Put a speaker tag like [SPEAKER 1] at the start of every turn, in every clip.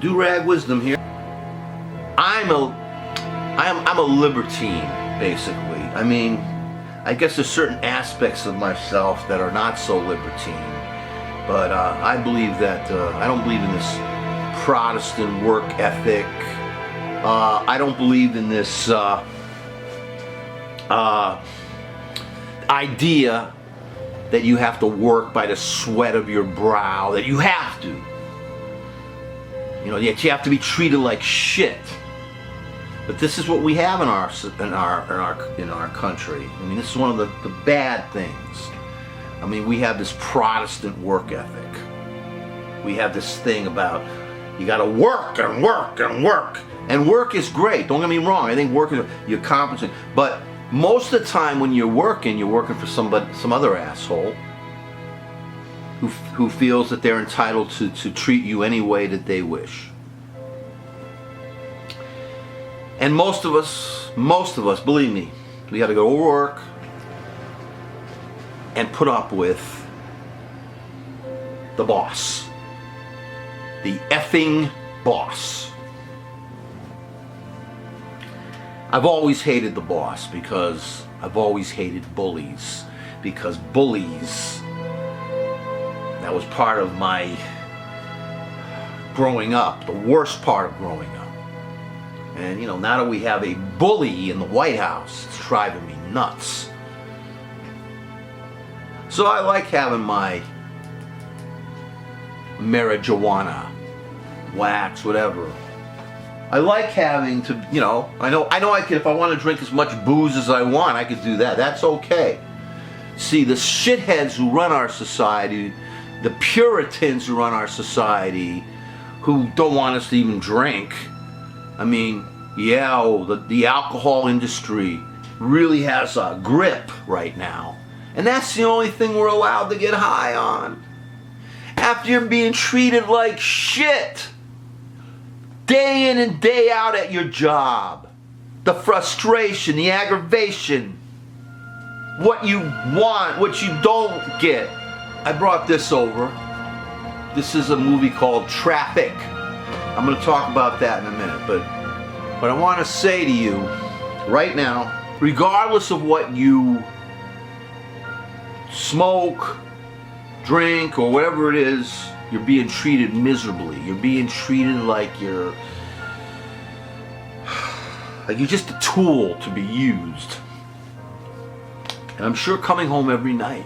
[SPEAKER 1] do-rag wisdom here. I'm a libertine, basically. I mean, I guess there's certain aspects of myself that are not so libertine, but I believe that I don't believe in this Protestant work ethic. I don't believe in this idea that you have to work by the sweat of your brow, that you have to. You know, yet you have to be treated like shit. But this is what we have in our country. I mean, this is one of the bad things. I mean, we have this Protestant work ethic. We have this thing about you got to work and work and work. And work is great. Don't get me wrong. I think work is you're accomplishing. But most of the time when you're working for some other asshole who feels that they're entitled to treat you any way that they wish. And most of us, believe me, we got to go to work and put up with the boss. The effing boss. I've always hated the boss because I've always hated bullies. Because bullies, that was part of my growing up, the worst part of growing up. And you know, now that we have a bully in the White House, it's driving me nuts. So I like having my marijuana, wax, whatever. I like having to, you know, I know I can, if I want to drink as much booze as I want, I could do that. That's okay. See, the shitheads who run our society, the Puritans who run our society, who don't want us to even drink. I mean, yeah, the alcohol industry really has a grip right now. And that's the only thing we're allowed to get high on. After you're being treated like shit. Day in and day out at your job. The frustration, the aggravation. What you want, what you don't get. I brought this over. This is a movie called Traffik. I'm going to talk about that in a minute, but I want to say to you right now, regardless of what you smoke, drink, or whatever it is, you're being treated miserably. You're being treated like you're just a tool to be used. And I'm sure coming home every night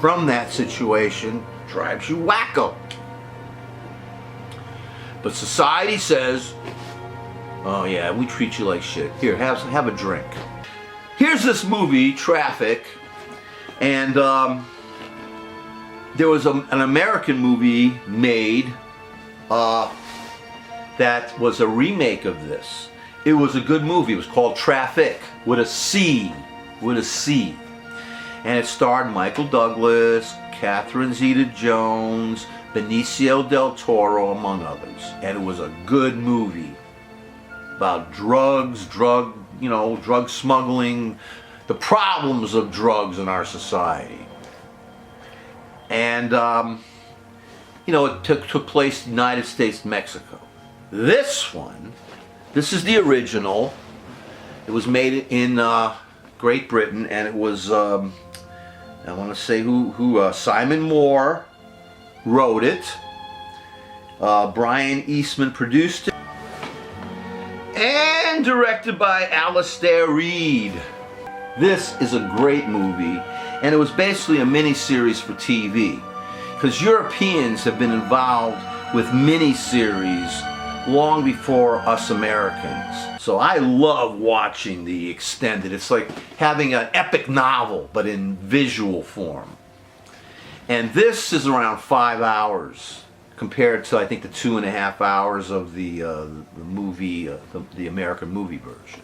[SPEAKER 1] from that situation drives you wacko. But society says, oh yeah, we treat you like shit. Here, have a drink. Here's this movie, Traffik, and there was an American movie made that was a remake of this. It was a good movie. It was called Traffik, with a C. And it starred Michael Douglas, Catherine Zeta-Jones, Benicio del Toro, among others. And it was a good movie about drug smuggling, the problems of drugs in our society. And, it took place in the United States, Mexico. This is the original. It was made in Great Britain, and it was, I want to say who Simon Moore wrote it. Brian Eastman produced it. And directed by Alistair Reed. This is a great movie, and it was basically a miniseries for TV. Because Europeans have been involved with miniseries long before us Americans. So I love watching the extended. It's like having an epic novel, but in visual form. And this is around 5 hours compared to, I think, the 2.5 hours of the movie, the American movie version.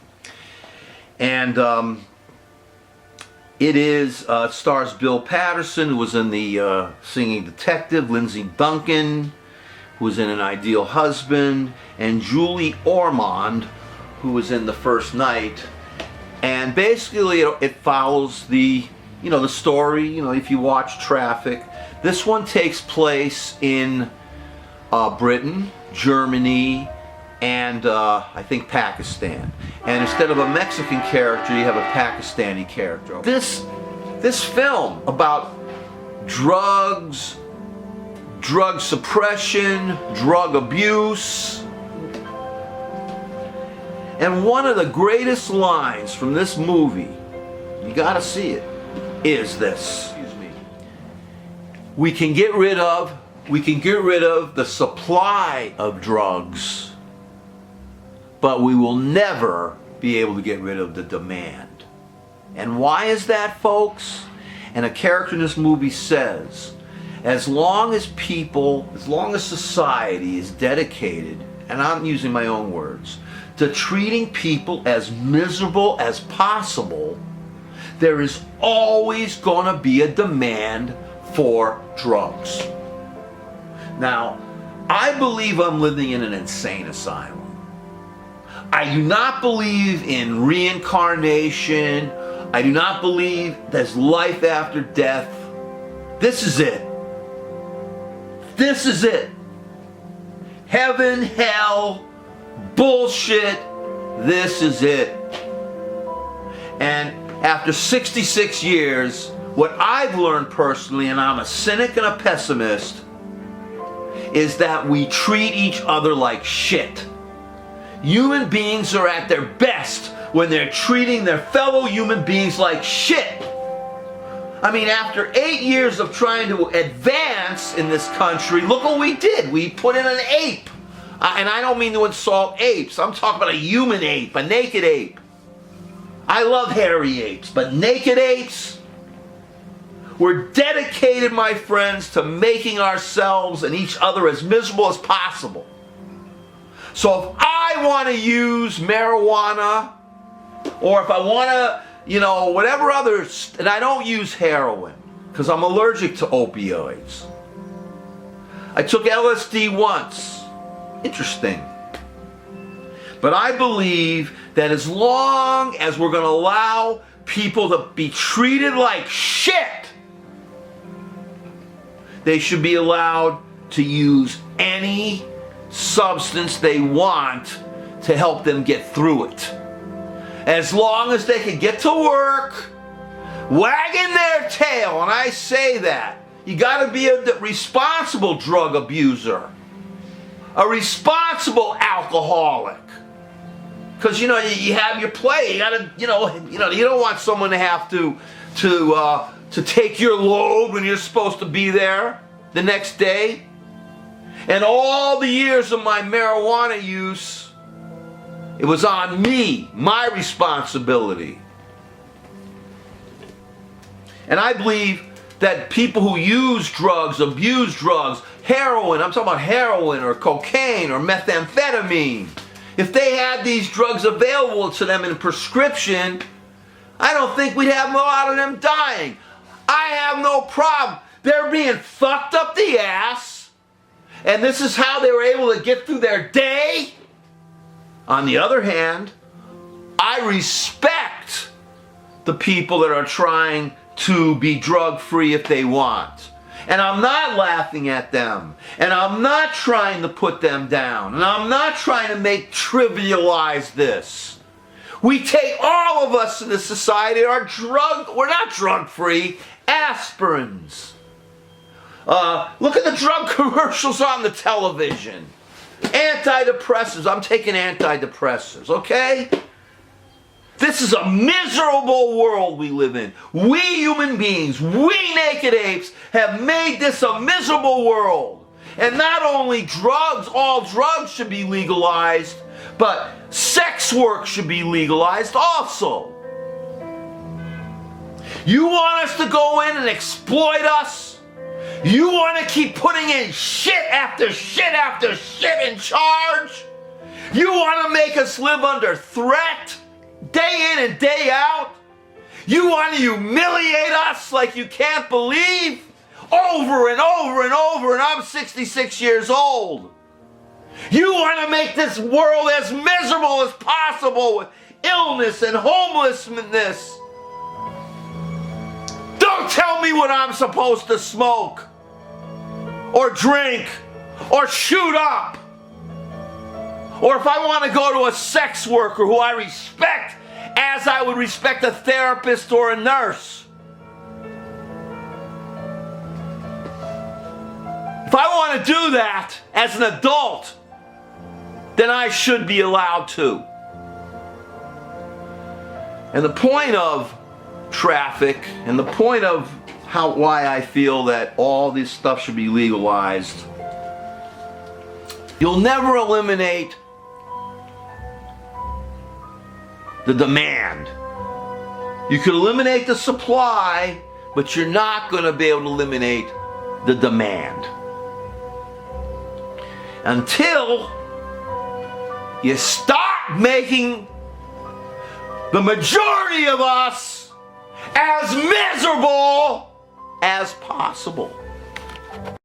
[SPEAKER 1] And it stars Bill Patterson, who was in the Singing Detective, Lindsay Duncan, who was in An Ideal Husband, and Julie Ormond, who was in The First Night. And basically it follows the story, if you watch Traffik. This one takes place in Britain, Germany, and I think Pakistan. And instead of a Mexican character, you have a Pakistani character. This film about drugs, drug suppression, drug abuse. And one of the greatest lines from this movie, you gotta see it, is this. We can get rid of the supply of drugs, but we will never be able to get rid of the demand. And why is that, folks? And a character in this movie says, as long as society is dedicated, and I'm using my own words, to treating people as miserable as possible, there is always going to be a demand for drugs. Now, I believe I'm living in an insane asylum. I do not believe in reincarnation. I do not believe there's life after death. This is it. This is it. Heaven, hell, bullshit. This is it. And after 66 years, what I've learned personally, and I'm a cynic and a pessimist, is that we treat each other like shit. Human beings are at their best when they're treating their fellow human beings like shit. I mean, after 8 years of trying to advance in this country, look what we did. We put in an ape. And I don't mean to insult apes. I'm talking about a human ape, a naked ape. I love hairy apes, but naked apes? We're dedicated, my friends, to making ourselves and each other as miserable as possible. So if I want to use marijuana, or if I want to, whatever others, and I don't use heroin, because I'm allergic to opioids. I took LSD once. Interesting. But I believe that as long as we're going to allow people to be treated like shit, they should be allowed to use any substance they want to help them get through it. As long as they can get to work, wagging their tail, and I say that, you got to be a responsible drug abuser, a responsible alcoholic. Because, you have your play. You got to, you don't want someone to have to take your load when you're supposed to be there the next day. And all the years of my marijuana use, it was on me, my responsibility. And I believe that people who use drugs, abuse drugs, heroin, I'm talking about heroin or cocaine or methamphetamine, if they had these drugs available to them in prescription, I don't think we'd have a lot of them dying. I have no problem. They're being fucked up the ass, and this is how they were able to get through their day. On the other hand, I respect the people that are trying to be drug-free if they want. And I'm not laughing at them. And I'm not trying to put them down. And I'm not trying to trivialize this. We take all of us in this society we're not drug-free, aspirins. Look at the drug commercials on the television. Antidepressants. I'm taking antidepressants, okay? This is a miserable world we live in. We human beings, we naked apes, have made this a miserable world. And not only drugs, all drugs should be legalized, but sex work should be legalized also. You want us to go in and exploit us? You want to keep putting in shit after shit after shit in charge? You want to make us live under threat? Day in and day out? You want to humiliate us like you can't believe? Over and over and over, and I'm 66 years old. You want to make this world as miserable as possible with illness and homelessness. Don't tell me what I'm supposed to smoke or drink or shoot up, or if I want to go to a sex worker who I respect as I would respect a therapist or a nurse, if I want to do that as an adult, then I should be allowed to. And the point of Traffik, and the point of why I feel that all this stuff should be legalized, you'll never eliminate the demand. You could eliminate the supply, but you're not going to be able to eliminate the demand. Until you start making the majority of us as miserable as possible.